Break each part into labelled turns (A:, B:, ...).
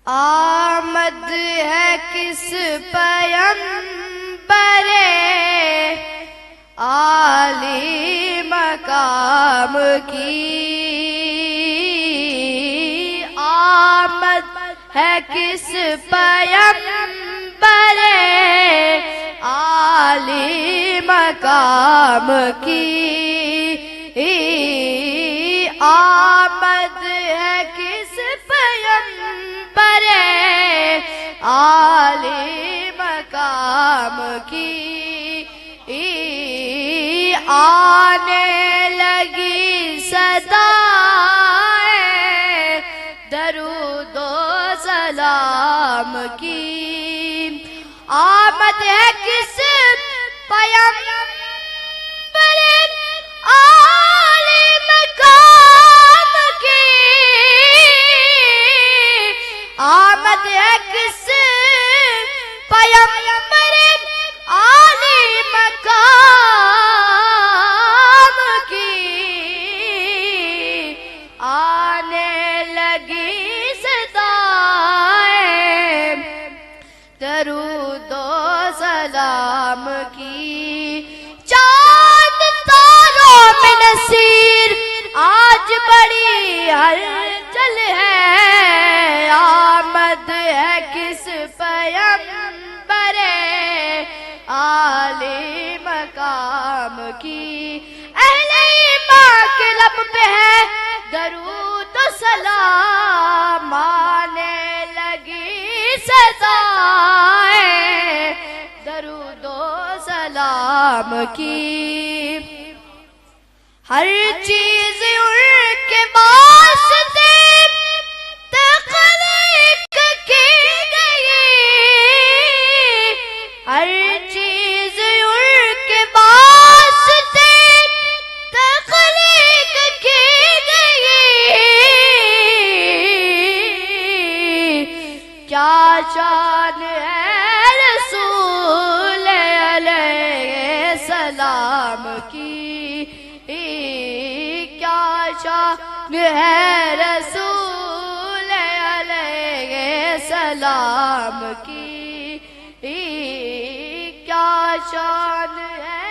A: آمد ہے کس پیمبر عالی مقام کی، آمد ہے کس پیمبر عالی مقام کی، آمد ہے کس پیمبر عالی مقام کی، آنے لگی صدائیں درود و سلام کی، آمد ہے کس پیمبر عالی مقام کی، آمد ہے کس پیمبر عالی مقام کی، آنے لگی صدائیں درود و سلام کی، چاند تاروں میں نصیر آج بڑی ہلچل ہے، آمد ہے کس پیمبر عالی مقام کی، اہل ایمان کے لب پہ ہے درود و سلام، آنے لگی صدائیں درود و سلام کی، ہر چیز ان کے واسطے تخلیق کی گئی، ہر چیز ان کے واسطے تخلیق کی گئی، کیا شان ہے رسول علیہ السلام کی، کیا شان ہے رسول علیہ السلام کی، کیا شان ہے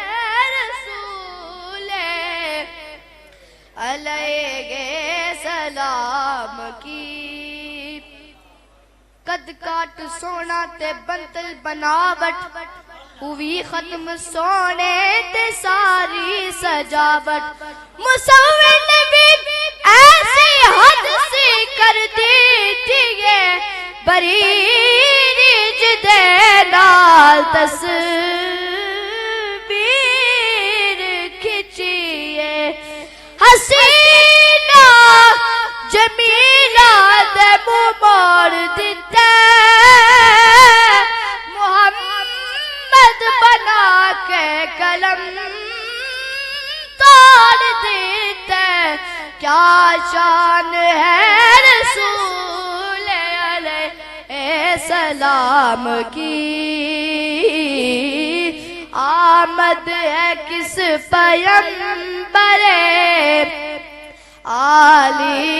A: رسول علیہ السلام کی، قد کاٹ سونا تے بنتل بناوٹ ہوئی ختم سونے تے ساری سجاوٹ، مصور نبی ایسی حد سے کر دی تھی یہ بریج دے نال تصویر کھچیے، حسینہ جمیلہ دے منہ موڑ دیتے، محمد بنا کے قلم توڑ دیتے، کیا شان ہے رسول علیہ السلام کی، آمد ہے کس پیمبر عالی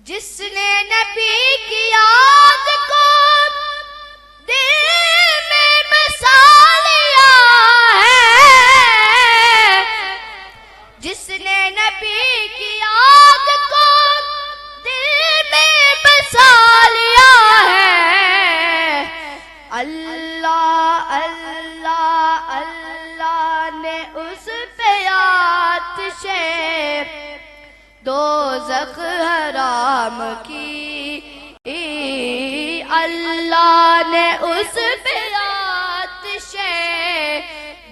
A: جس نے نبی کی یاد کو دل میں بسا لیا ہے، جس نے نبی کی یاد کو دل میں بسا لیا ہے، اللہ اللہ اللہ نے اس پہ آتش دوزخ حرام کی، اللہ نے اس پہ آتش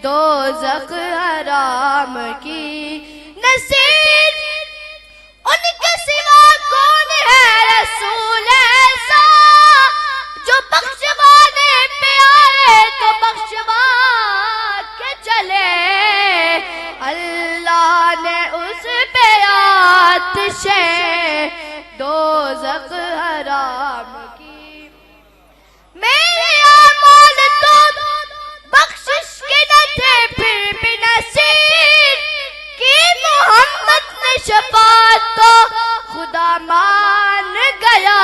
A: دوزخ حرام کی، نصیر ان کے سوا کون ہے رسول ایسا جو بخشوانے پہ آئے تو بخشوا کے چلے، اللہ نے اس پہ آتش دو دوزخ حرام کی۔ میرے اعمال تو بخشش کے نہ تھے پھر بھی نصیر کی، محمد نے شفاعت تو خدا مان گیا،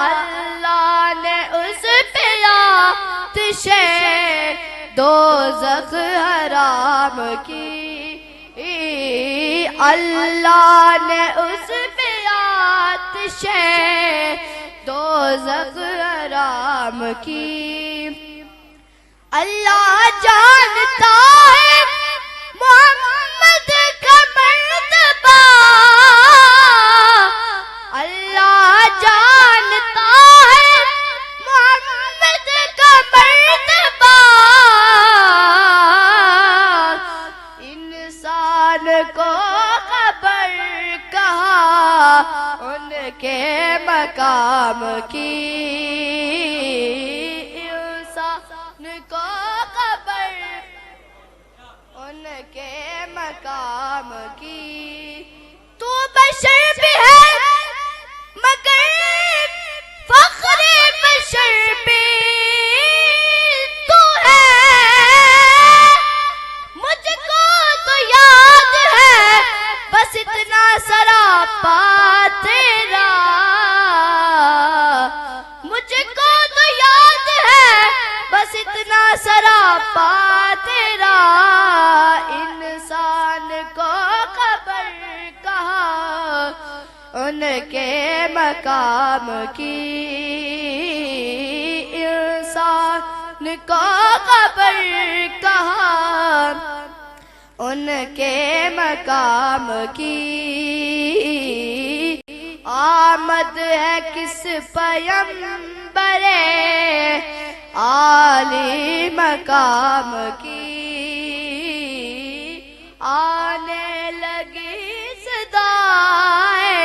A: اللہ نے اس پہ آتش دوزخ حرام کی، اللہ نے اس پہ آتش دوزخ حرام کی۔ اللہ جانتا ہے محمد کا مرتبہ، اللہ جانتا ہے محمد کا مرتبہ، انسان کو خبر کہاں ان کے مقام کی، انسان کو خبر ان کے مقام کی۔ تو بشر بھی ہے مگر فخر بشر بھی تو ہے، مجھ کو تو یاد ہے بس اتنا سراپا تیرا، مجھ کو تو یاد ہے بس اتنا سراپا تیرا، انسان کو خبر کہاں ان کے مقام کی، انسان کو خبر کہاں ان کے مقام کی۔ آمد ہے کس پیمبر عالی مقام کی، آنے لگی صدائے،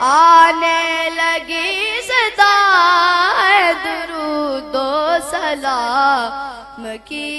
A: آنے لگی صدائے درود و سلام کی۔